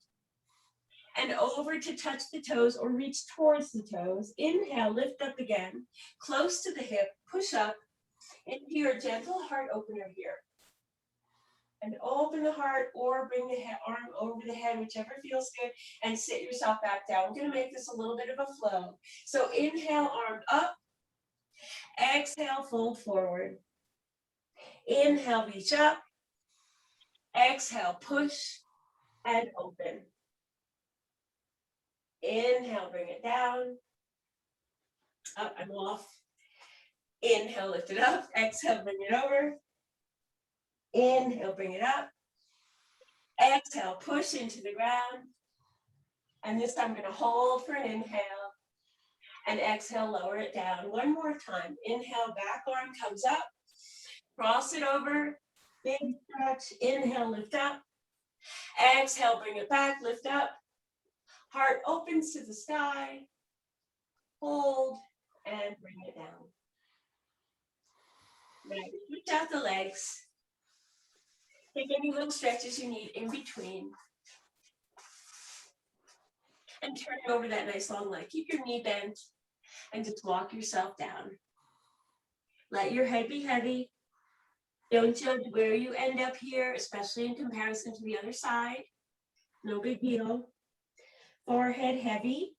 and over to touch the toes or reach towards the toes. Inhale, lift up again, close to the hip, push up into your gentle heart opener here. And open the heart or bring the arm over the head, whichever feels good, and sit yourself back down. I'm going to make this a little bit of a flow. So inhale, arm up. Exhale, fold forward. Inhale, reach up. Exhale, push and open. Inhale, bring it down. Up and off. Inhale, lift it up. Exhale, bring it over. Inhale, bring it up. Exhale, push into the ground. And this time I'm going to hold for an inhale. And exhale, lower it down. One more time. Inhale, back arm comes up. Cross it over. Big stretch. Inhale, lift up. Exhale, bring it back, lift up. Heart opens to the sky. Hold and bring it down. Now, reach out the legs. Take any little stretches you need in between. And turn over that nice long leg. Keep your knee bent and just walk yourself down. Let your head be heavy. Don't judge where you end up here, especially in comparison to the other side. No big deal. Forehead heavy.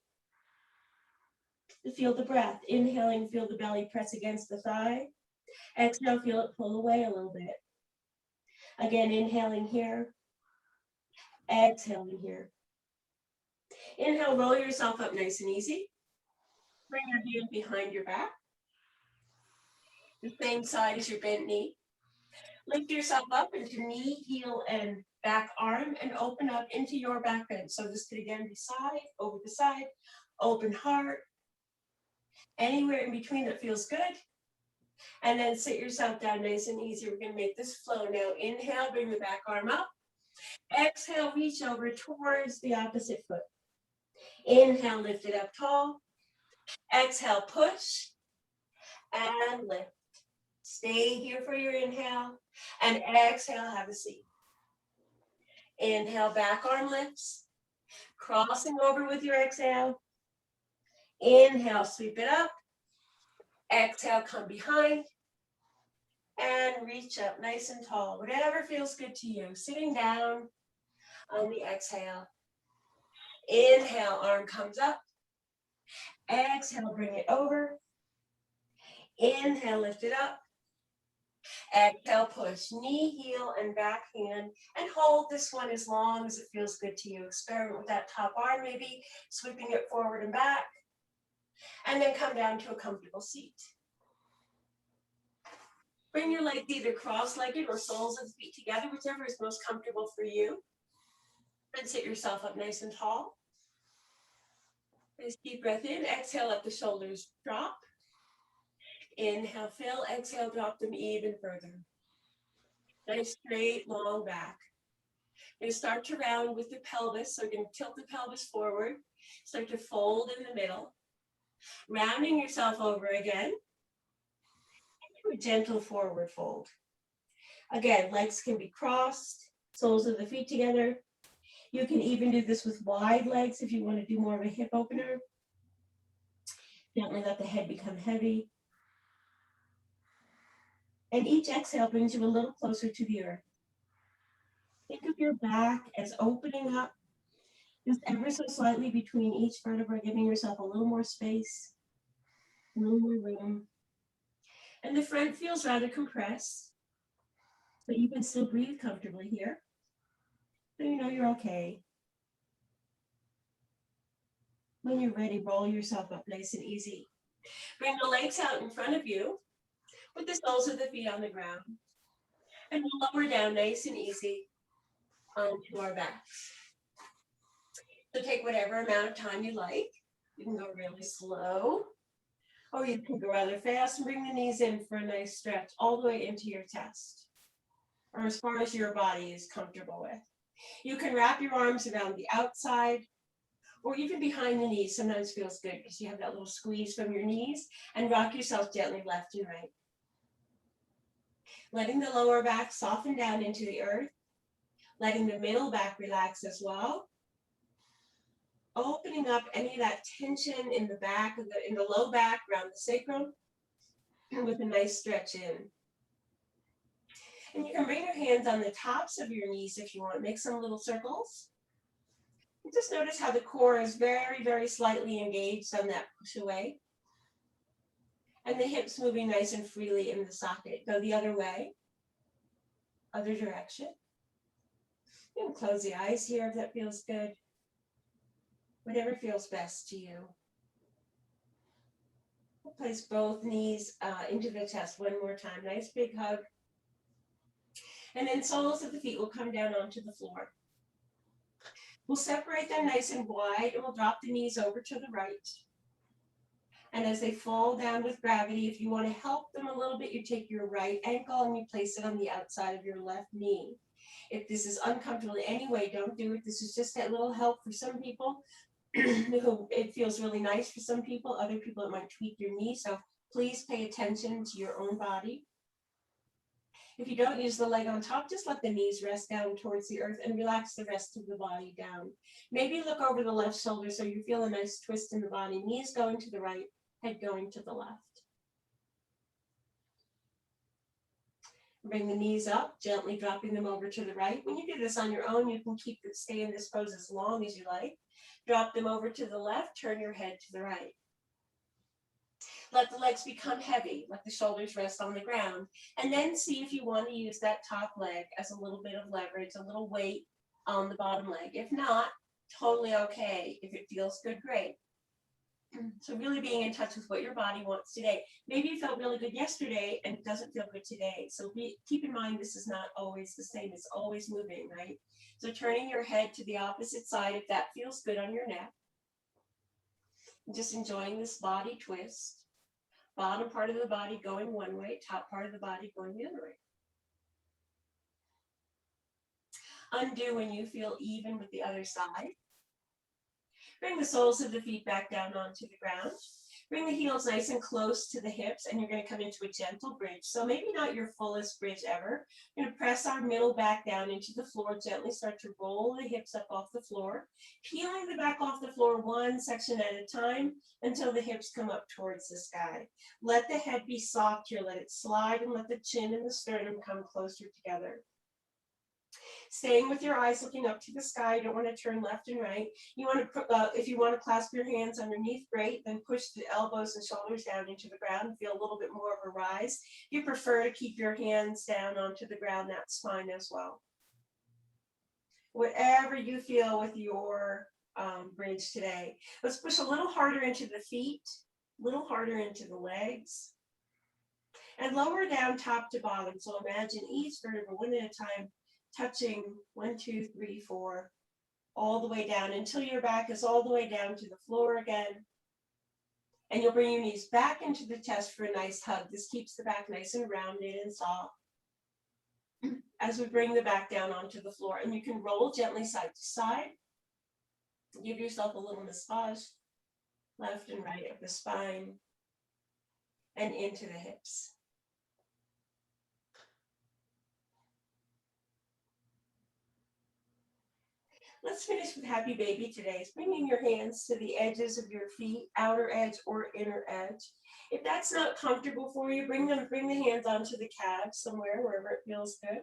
Feel the breath. Inhaling, feel the belly press against the thigh. Exhale, feel it pull away a little bit. Again, inhaling here. Exhaling here. Inhale, roll yourself up nice and easy. Bring your hand behind your back. The same side as your bent knee. Lift yourself up into knee, heel, and back arm and open up into your back bend. So this could again be side, over the side, open heart, anywhere in between that feels good. And then sit yourself down nice and easy. We're going to make this flow now. Inhale, bring the back arm up. Exhale, reach over towards the opposite foot. Inhale, lift it up tall. Exhale, push and lift. Stay here for your inhale and exhale, have a seat. Inhale, back arm lifts. Crossing over with your exhale. Inhale, sweep it up. Exhale, come behind. And reach up nice and tall, whatever feels good to you. Sitting down on the exhale. Inhale, arm comes up. Exhale, bring it over. Inhale, lift it up. Exhale, push knee, heel, and back hand. And hold this one as long as it feels good to you. Experiment with that top arm, maybe sweeping it forward and back. And then come down to a comfortable seat. Bring your legs either cross-legged or soles of the feet together, whichever is most comfortable for you. And sit yourself up nice and tall. Nice deep breath in. Exhale, let the shoulders drop. Inhale, fill. Exhale, drop them even further. Nice straight, long back. You're going to start to round with the pelvis. So you're going to tilt the pelvis forward. Start to fold in the middle. Rounding yourself over again. A gentle forward fold. Again, legs can be crossed, soles of the feet together. You can even do this with wide legs if you want to do more of a hip opener. Gently let the head become heavy. And each exhale brings you a little closer to the earth. Think of your back as opening up just ever so slightly between each vertebra, giving yourself a little more space, a little more room. And the front feels rather compressed, but you can still breathe comfortably here. So you know you're okay. When you're ready, roll yourself up nice and easy. Bring the legs out in front of you with the soles of the feet on the ground. And we'll lower down nice and easy onto our backs. So take whatever amount of time you like. You can go really slow, or you can go rather fast and bring the knees in for a nice stretch all the way into your chest, or as far as your body is comfortable with. You can wrap your arms around the outside, or even behind the knees. Sometimes feels good because you have that little squeeze from your knees, and rock yourself gently left and right. Letting the lower back soften down into the earth, letting the middle back relax as well. opening up any of that tension in the back of in the low back around the sacrum with a nice stretch in. And you can bring your hands on the tops of your knees if you want. Make some little circles. And just notice how the core is very, very slightly engaged on that push away. And the hips moving nice and freely in the socket. Go the other way, other direction. You can close the eyes here if that feels good. Whatever feels best to you. We'll place both knees into the chest one more time. Nice big hug. And then soles of the feet will come down onto the floor. We'll separate them nice and wide, and we'll drop the knees over to the right. And as they fall down with gravity, if you want to help them a little bit, you take your right ankle and you place it on the outside of your left knee. If this is uncomfortable in any way, don't do it. This is just that little help for some people. It feels really nice for some people. Other people, it might tweak your knee. So please pay attention to your own body. If you don't use the leg on top, just let the knees rest down towards the earth and relax the rest of the body down. Maybe look over the left shoulder so you feel a nice twist in the body. Knees going to the right, head going to the left. Bring the knees up, gently dropping them over to the right. When you do this on your own, you can stay in this pose as long as you like. Drop them over to the left, turn your head to the right. Let the legs become heavy, let the shoulders rest on the ground, and then see if you want to use that top leg as a little bit of leverage, a little weight on the bottom leg. If not, totally okay. If it feels good, great. So really being in touch with what your body wants today. Maybe you felt really good yesterday and it doesn't feel good today. So keep in mind this is not always the same. It's always moving, right? So turning your head to the opposite side if that feels good on your neck. Just enjoying this body twist. Bottom part of the body going one way, top part of the body going the other way. Undo when you feel even with the other side. Bring the soles of the feet back down onto the ground. Bring the heels nice and close to the hips, and you're going to come into a gentle bridge. So maybe not your fullest bridge ever. We're going to press our middle back down into the floor, gently start to roll the hips up off the floor, peeling the back off the floor one section at a time until the hips come up towards the sky. Let the head be soft here, let it slide, and let the chin and the sternum come closer together. Staying with your eyes looking up to the sky, you don't want to turn left and right. You want to, if you want to clasp your hands underneath, great. Then push the elbows and shoulders down into the ground and feel a little bit more of a rise. If you prefer to keep your hands down onto the ground, that's fine as well. Whatever you feel with your bridge today. Let's push a little harder into the feet, a little harder into the legs, and lower down top to bottom. So imagine each vertebra one at a time, touching 1, 2, 3, 4, all the way down until your back is all the way down to the floor again. And you'll bring your knees back into the chest for a nice hug. This keeps the back nice and rounded and soft. As we bring the back down onto the floor, and you can roll gently side to side. Give yourself a little massage, left and right of the spine and into the hips. Let's finish with Happy Baby today. It's bringing your hands to the edges of your feet, outer edge or inner edge. If that's not comfortable for you, bring the hands onto the calves somewhere, wherever it feels good.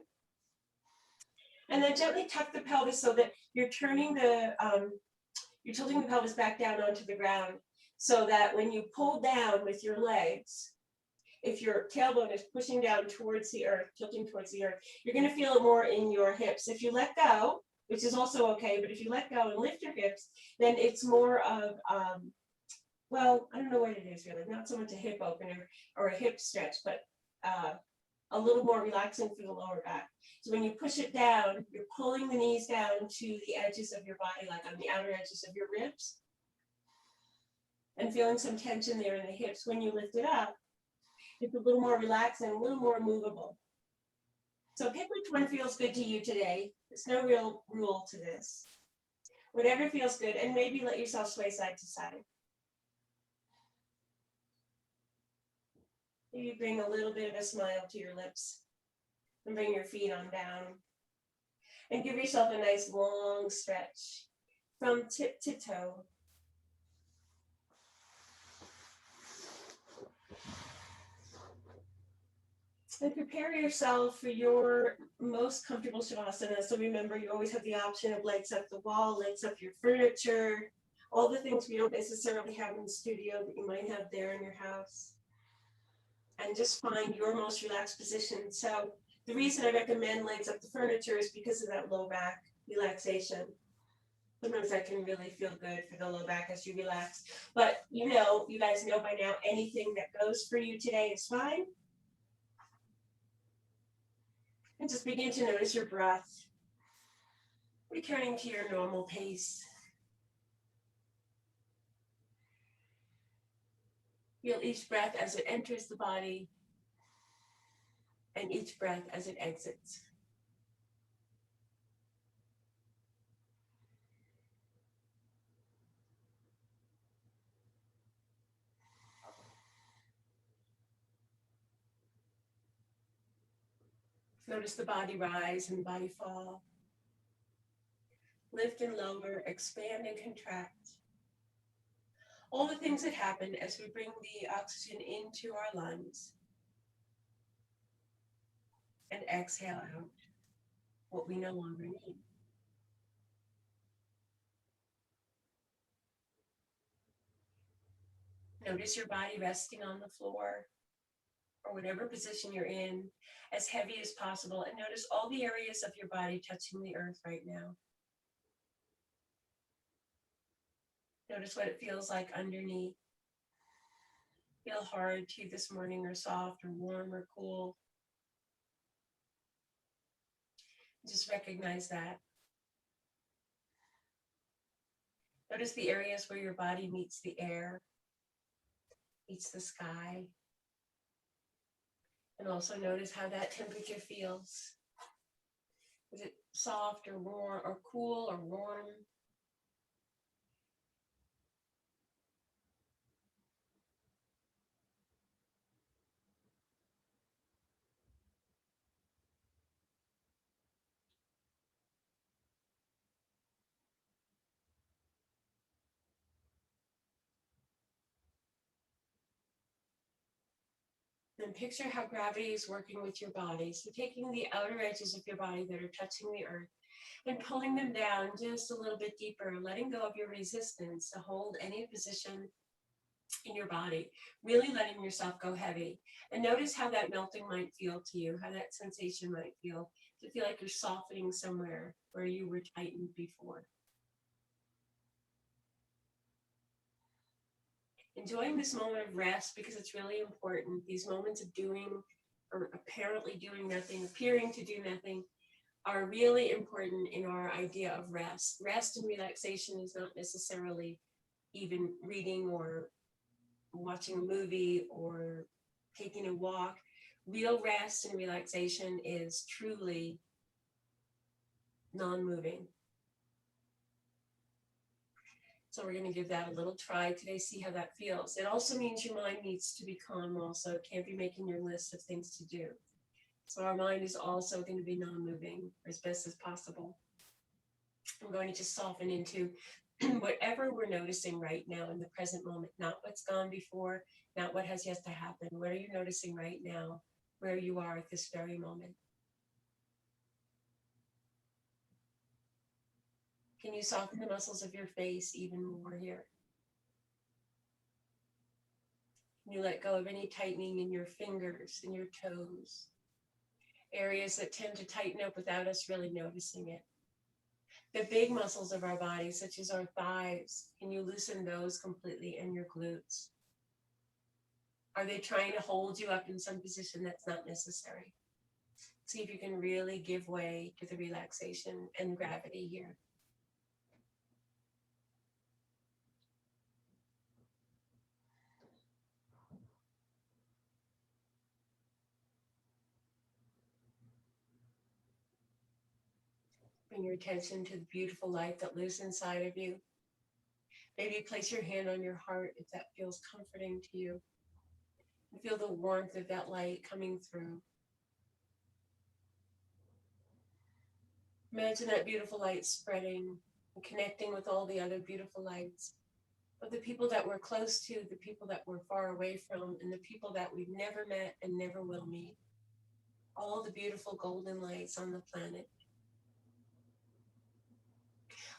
And then gently tuck the pelvis so that you're tilting the pelvis back down onto the ground so that when you pull down with your legs, if your tailbone is pushing down towards the earth, tilting towards the earth, you're going to feel it more in your hips. If you let go, which is also okay, but if you let go and lift your hips, then it's more of, well, I don't know what it is really, not so much a hip opener or a hip stretch, but a little more relaxing for the lower back. So when you push it down, you're pulling the knees down to the edges of your body, like on the outer edges of your ribs, and feeling some tension there in the hips. When you lift it up, it's a little more relaxed and a little more movable. So pick which one feels good to you today. There's no real rule to this. Whatever feels good, and maybe let yourself sway side to side. Maybe bring a little bit of a smile to your lips and bring your feet on down. And give yourself a nice long stretch. from tip to toe. And prepare yourself for your most comfortable Shavasana. So remember, you always have the option of legs up the wall, legs up your furniture, all the things we don't necessarily have in the studio that you might have there in your house. And just find your most relaxed position. So the reason I recommend legs up the furniture is because of that low back relaxation. Sometimes that can really feel good for the low back as you relax. But you guys know by now, anything that goes for you today is fine. And just begin to notice your breath, returning to your normal pace. Feel each breath as it enters the body and each breath as it exits. Notice the body rise and the body fall. Lift and lower, expand and contract. All the things that happen as we bring the oxygen into our lungs and exhale out what we no longer need. Notice your body resting on the floor or whatever position you're in, as heavy as possible, and notice all the areas of your body touching the earth right now. Notice what it feels like underneath. Feel hard to you this morning, or soft, or warm, or cool. Just recognize that. Notice the areas where your body meets the air, meets the sky. And also notice how that temperature feels. Is it soft or warm or cool or warm? Then picture how gravity is working with your body. So taking the outer edges of your body that are touching the earth and pulling them down just a little bit deeper, letting go of your resistance to hold any position in your body, really letting yourself go heavy. And notice how that melting might feel to you, how that sensation might feel, to feel like you're softening somewhere where you were tightened before. Enjoying this moment of rest, because it's really important. These moments of doing or apparently doing nothing, appearing to do nothing, are really important in our idea of rest. Rest and relaxation is not necessarily even reading or watching a movie or taking a walk. Real rest and relaxation is truly non-moving. So we're going to give that a little try today, see how that feels. It also means your mind needs to be calm also. It can't be making your list of things to do. So our mind is also going to be non-moving as best as possible. I'm going to just soften into whatever we're noticing right now in the present moment, not what's gone before, not what has yet to happen. What are you noticing right now, where you are at this very moment? Can you soften the muscles of your face even more here? Can you let go of any tightening in your fingers and your toes? Areas that tend to tighten up without us really noticing it. The big muscles of our body, such as our thighs, can you loosen those completely, and your glutes? Are they trying to hold you up in some position that's not necessary? See if you can really give way to the relaxation and gravity here. Bring your attention to the beautiful light that lives inside of you. Maybe place your hand on your heart if that feels comforting to you. And feel the warmth of that light coming through. Imagine that beautiful light spreading and connecting with all the other beautiful lights of the people that we're close to, the people that we're far away from, and the people that we've never met and never will meet. All the beautiful golden lights on the planet,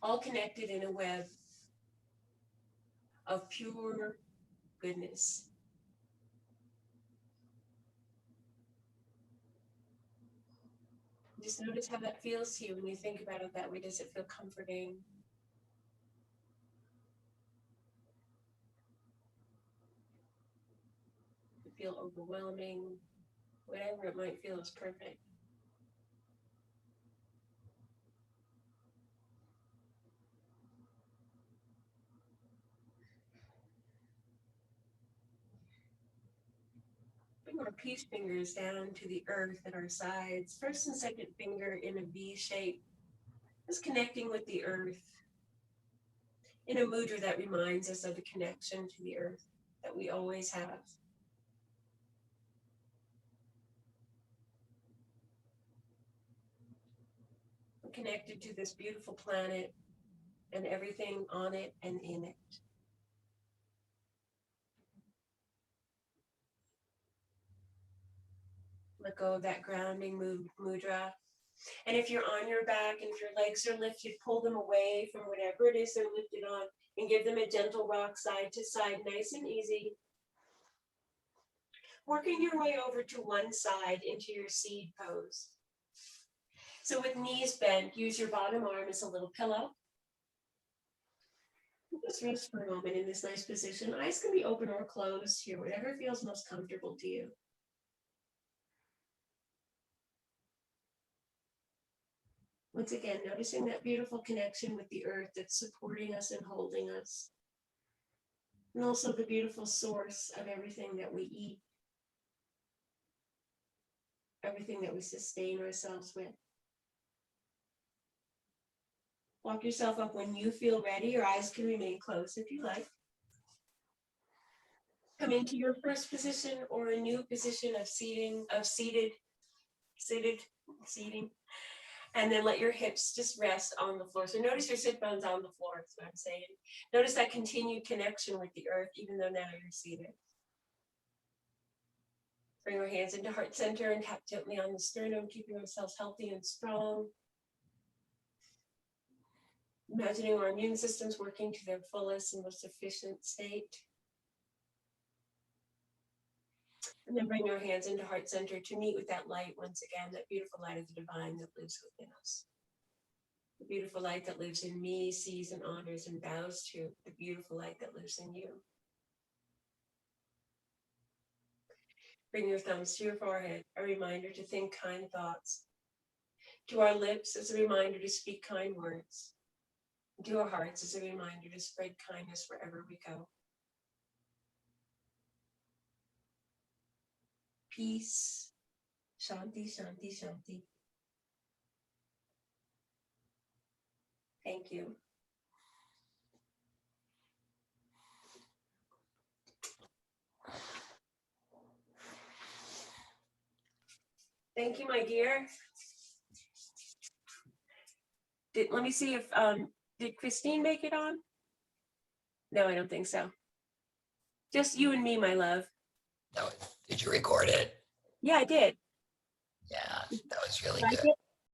all connected in a web of pure goodness. Just notice how that feels to you when you think about it that way. Does it feel comforting? Does it feel overwhelming? Whatever it might feel is perfect. Bring our peace fingers down to the earth at our sides. First and second finger in a V shape, just connecting with the earth in a mudra that reminds us of the connection to the earth that we always have. We're connected to this beautiful planet and everything on it and in it. Let go of that grounding mudra. And if you're on your back and if your legs are lifted, pull them away from whatever it is they're lifted on and give them a gentle rock side to side, nice and easy. Working your way over to one side into your seed pose. So with knees bent, use your bottom arm as a little pillow. Just rest for a moment in this nice position. Eyes can be open or closed here, whatever feels most comfortable to you. Once again, noticing that beautiful connection with the earth that's supporting us and holding us. And also the beautiful source of everything that we eat, everything that we sustain ourselves with. Walk yourself up when you feel ready. Your eyes can remain closed if you like. Come into your first position or a new position of seating, seating. And then let your hips just rest on the floor. So notice your sit bones on the floor, that's what I'm saying. Notice that continued connection with the earth, even though now you're seated. Bring your hands into heart center and tap gently on the sternum, keeping ourselves healthy and strong. Imagining our immune systems working to their fullest and most efficient state. And then bring your hands into heart center to meet with that light once again, that beautiful light of the divine that lives within us. The beautiful light that lives in me, sees and honors and bows to the beautiful light that lives in you. Bring your thumbs to your forehead, a reminder to think kind thoughts. To our lips as a reminder to speak kind words. And to our hearts as a reminder to spread kindness wherever we go. Peace. Shanti, shanti, shanti. Thank you. Thank you, my dear. Let me see if, did Christine make it on? No, I don't think so. Just you and me, my love. No, did you record it? Yeah, I did. Yeah, that was really Like good. it?